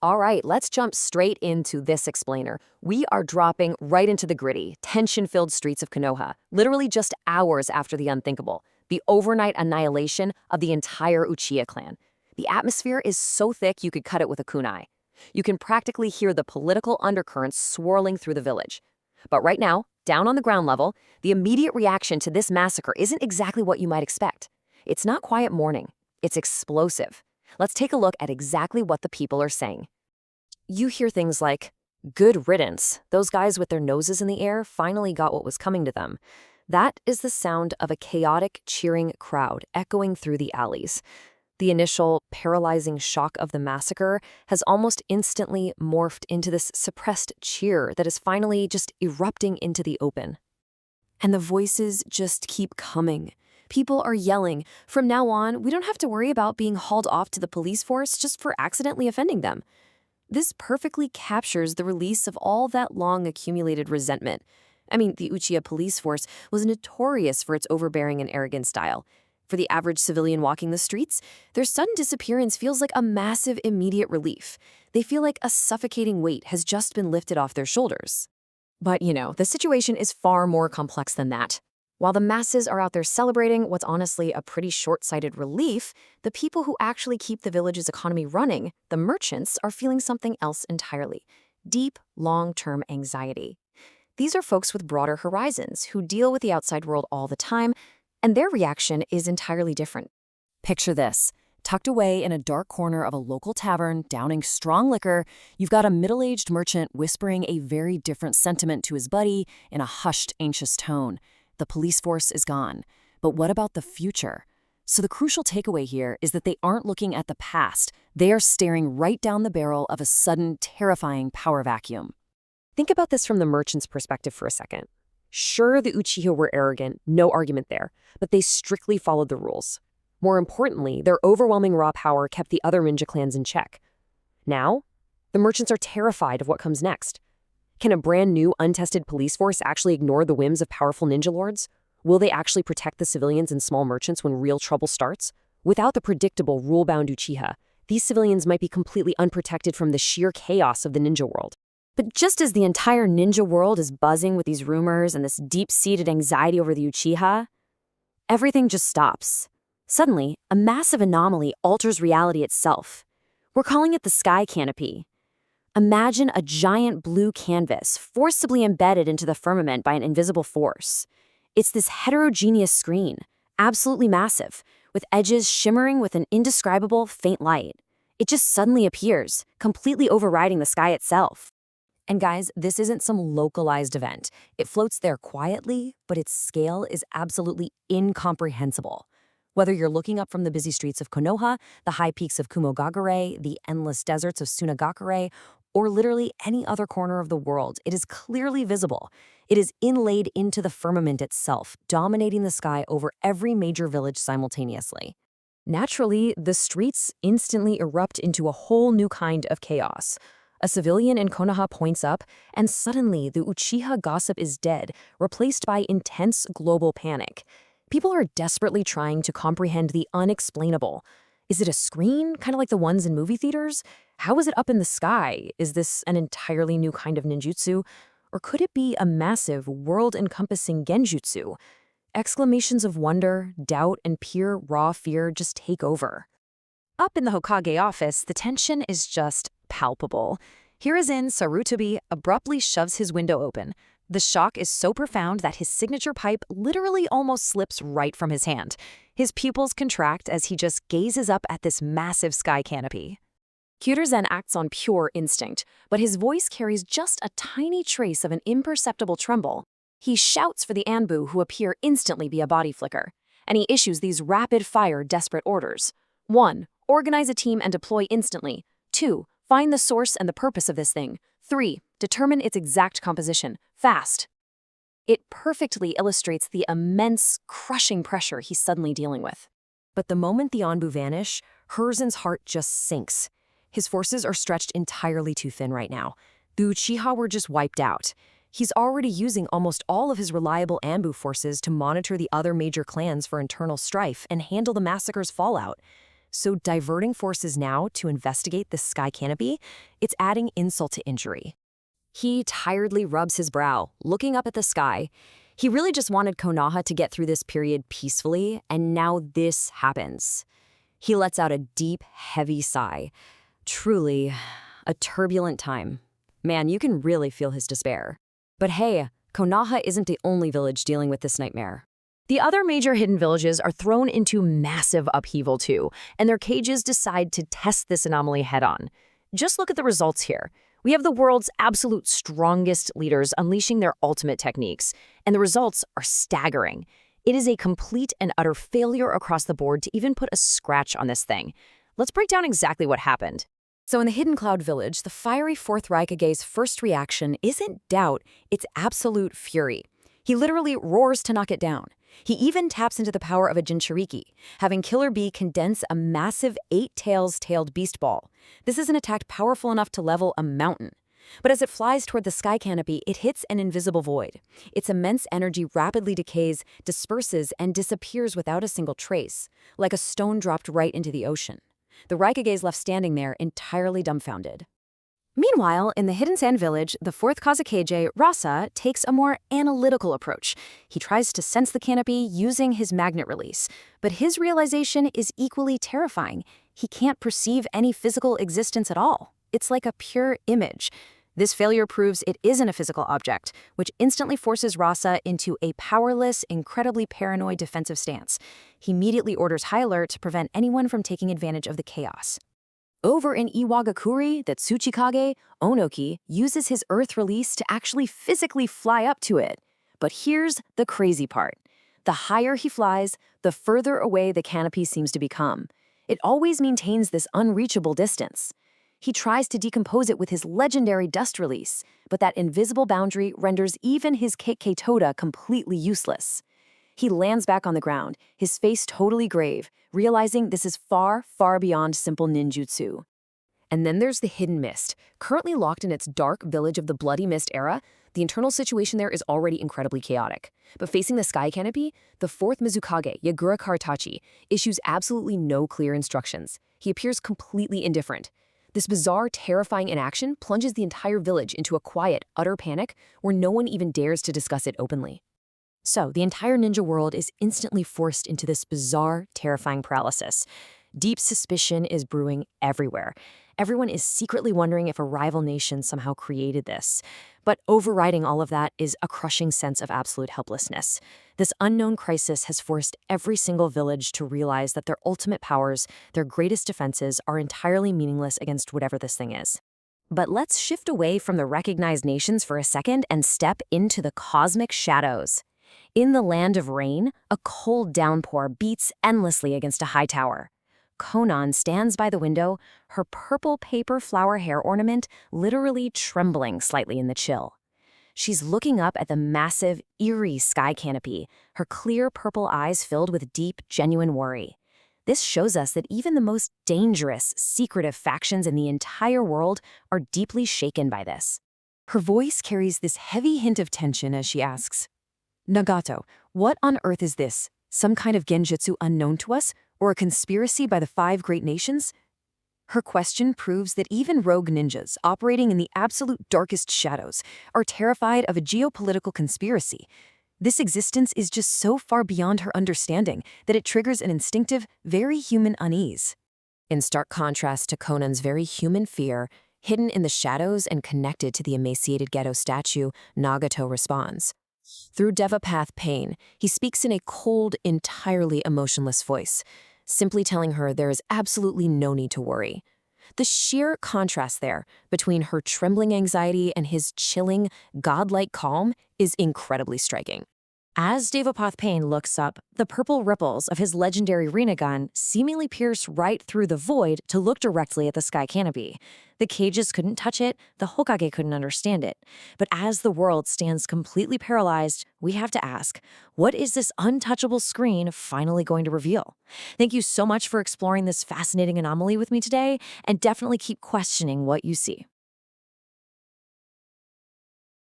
All right, let's jump straight into this explainer. We are dropping right into the gritty, tension-filled streets of Konoha, literally just hours after the unthinkable, the overnight annihilation of the entire Uchiha clan. The atmosphere is so thick you could cut it with a kunai. You can practically hear the political undercurrents swirling through the village. But right now, down on the ground level, the immediate reaction to this massacre isn't exactly what you might expect. It's not quiet mourning, it's explosive. Let's take a look at exactly what the people are saying. You hear things like, "Good riddance. Those guys with their noses in the air finally got what was coming to them." That is the sound of a chaotic, cheering crowd echoing through the alleys. The initial paralyzing shock of the massacre has almost instantly morphed into this suppressed cheer that is finally just erupting into the open. And the voices just keep coming. People are yelling, "From now on, we don't have to worry about being hauled off to the police force just for accidentally offending them." This perfectly captures the release of all that long accumulated resentment. I mean, the Uchiha police force was notorious for its overbearing and arrogant style. For the average civilian walking the streets, their sudden disappearance feels like a massive immediate relief. They feel like a suffocating weight has just been lifted off their shoulders. But, the situation is far more complex than that. While the masses are out there celebrating what's honestly a pretty short-sighted relief, the people who actually keep the village's economy running, the merchants, are feeling something else entirely: deep, long-term anxiety. These are folks with broader horizons who deal with the outside world all the time, and their reaction is entirely different. Picture this. Tucked away in a dark corner of a local tavern, downing strong liquor, you've got a middle-aged merchant whispering a very different sentiment to his buddy in a hushed, anxious tone. The police force is gone. But what about the future? So the crucial takeaway here is that they aren't looking at the past. They are staring right down the barrel of a sudden, terrifying power vacuum. Think about this from the merchant's perspective for a second. Sure, the Uchiha were arrogant, no argument there, but they strictly followed the rules. More importantly, their overwhelming raw power kept the other ninja clans in check. Now, the merchants are terrified of what comes next. Can a brand new, untested police force actually ignore the whims of powerful ninja lords? Will they actually protect the civilians and small merchants when real trouble starts? Without the predictable, rule-bound Uchiha, these civilians might be completely unprotected from the sheer chaos of the ninja world. But just as the entire ninja world is buzzing with these rumors and this deep-seated anxiety over the Uchiha, everything just stops. Suddenly, a massive anomaly alters reality itself. We're calling it the sky canopy. Imagine a giant blue canvas forcibly embedded into the firmament by an invisible force. It's this heterogeneous screen, absolutely massive, with edges shimmering with an indescribable faint light. It just suddenly appears, completely overriding the sky itself. And guys, this isn't some localized event. It floats there quietly, but its scale is absolutely incomprehensible. Whether you're looking up from the busy streets of Konoha, the high peaks of Kumogakure, the endless deserts of Sunagakure, or literally any other corner of the world, it is clearly visible. It is inlaid into the firmament itself, dominating the sky over every major village simultaneously. Naturally, the streets instantly erupt into a whole new kind of chaos. A civilian in Konoha points up, and suddenly the Uchiha gossip is dead, replaced by intense global panic. People are desperately trying to comprehend the unexplainable. Is it a screen, kind of like the ones in movie theaters? How is it up in the sky? Is this an entirely new kind of ninjutsu? Or could it be a massive, world-encompassing genjutsu? Exclamations of wonder, doubt, and pure raw fear just take over. Up in the Hokage office, the tension is just palpable. Hiruzen Sarutobi abruptly shoves his window open. The shock is so profound that his signature pipe literally almost slips right from his hand. His pupils contract as he just gazes up at this massive sky canopy. Kyuder-zen acts on pure instinct, but his voice carries just a tiny trace of an imperceptible tremble. He shouts for the Anbu, who appear instantly via body flicker, and he issues these rapid-fire, desperate orders. 1. Organize a team and deploy instantly. 2. Find the source and the purpose of this thing. 3. Determine its exact composition. Fast. It perfectly illustrates the immense, crushing pressure he's suddenly dealing with. But the moment the Anbu vanish, Hiruzen's heart just sinks. His forces are stretched entirely too thin right now. The Uchiha were just wiped out. He's already using almost all of his reliable Anbu forces to monitor the other major clans for internal strife and handle the massacre's fallout. So diverting forces now to investigate the sky canopy, it's adding insult to injury. He tiredly rubs his brow, looking up at the sky. He really just wanted Konoha to get through this period peacefully, and now this happens. He lets out a deep, heavy sigh. Truly, a turbulent time. Man, you can really feel his despair. But hey, Konoha isn't the only village dealing with this nightmare. The other major hidden villages are thrown into massive upheaval too, and their cages decide to test this anomaly head-on. Just look at the results here. We have the world's absolute strongest leaders unleashing their ultimate techniques, and the results are staggering. It is a complete and utter failure across the board to even put a scratch on this thing. Let's break down exactly what happened. So in the Hidden Cloud Village, the fiery Fourth Raikage's first reaction isn't doubt, it's absolute fury. He literally roars to knock it down. He even taps into the power of a Jinchuriki, having Killer Bee condense a massive 8-tailed beast ball. This is an attack powerful enough to level a mountain. But as it flies toward the sky canopy, it hits an invisible void. Its immense energy rapidly decays, disperses, and disappears without a single trace, like a stone dropped right into the ocean. The Raikage is left standing there, entirely dumbfounded. Meanwhile, in the Hidden Sand Village, the fourth Kazekage, Rasa, takes a more analytical approach. He tries to sense the canopy using his magnet release, but his realization is equally terrifying. He can't perceive any physical existence at all. It's like a pure image. This failure proves it isn't a physical object, which instantly forces Rasa into a powerless, incredibly paranoid defensive stance. He immediately orders high alert to prevent anyone from taking advantage of the chaos. Over in Iwagakure, the Tsuchikage, Onoki uses his earth release to actually physically fly up to it. But here's the crazy part. The higher he flies, the further away the canopy seems to become. It always maintains this unreachable distance. He tries to decompose it with his legendary dust release, but that invisible boundary renders even his Kekkei Toda completely useless. He lands back on the ground, his face totally grave, realizing this is far, far beyond simple ninjutsu. And then there's the Hidden Mist. Currently locked in its dark village of the Bloody Mist era, the internal situation there is already incredibly chaotic. But facing the sky canopy, the fourth Mizukage, Yagura Kartachi, issues absolutely no clear instructions. He appears completely indifferent. This bizarre, terrifying inaction plunges the entire village into a quiet, utter panic where no one even dares to discuss it openly. So, the entire ninja world is instantly forced into this bizarre, terrifying paralysis. Deep suspicion is brewing everywhere. Everyone is secretly wondering if a rival nation somehow created this. But overriding all of that is a crushing sense of absolute helplessness. This unknown crisis has forced every single village to realize that their ultimate powers, their greatest defenses, are entirely meaningless against whatever this thing is. But let's shift away from the recognized nations for a second and step into the cosmic shadows. In the land of rain, a cold downpour beats endlessly against a high tower. Konan stands by the window, her purple paper flower hair ornament literally trembling slightly in the chill. She's looking up at the massive, eerie sky canopy, her clear purple eyes filled with deep, genuine worry. This shows us that even the most dangerous, secretive factions in the entire world are deeply shaken by this. Her voice carries this heavy hint of tension as she asks, "Nagato, what on earth is this? Some kind of genjutsu unknown to us? Or a conspiracy by the 5 great nations?" Her question proves that even rogue ninjas operating in the absolute darkest shadows are terrified of a geopolitical conspiracy. This existence is just so far beyond her understanding that it triggers an instinctive, very human unease. In stark contrast to Conan's very human fear, hidden in the shadows and connected to the emaciated Geto statue, Nagato responds. Through Devapath pain, he speaks in a cold, entirely emotionless voice, simply telling her there is absolutely no need to worry. The sheer contrast there between her trembling anxiety and his chilling, godlike calm is incredibly striking. As Devapath Pain looks up, the purple ripples of his legendary Rinnegan seemingly pierce right through the void to look directly at the sky canopy. The cages couldn't touch it, the Hokage couldn't understand it. But as the world stands completely paralyzed, we have to ask, what is this untouchable screen finally going to reveal? Thank you so much for exploring this fascinating anomaly with me today, and definitely keep questioning what you see.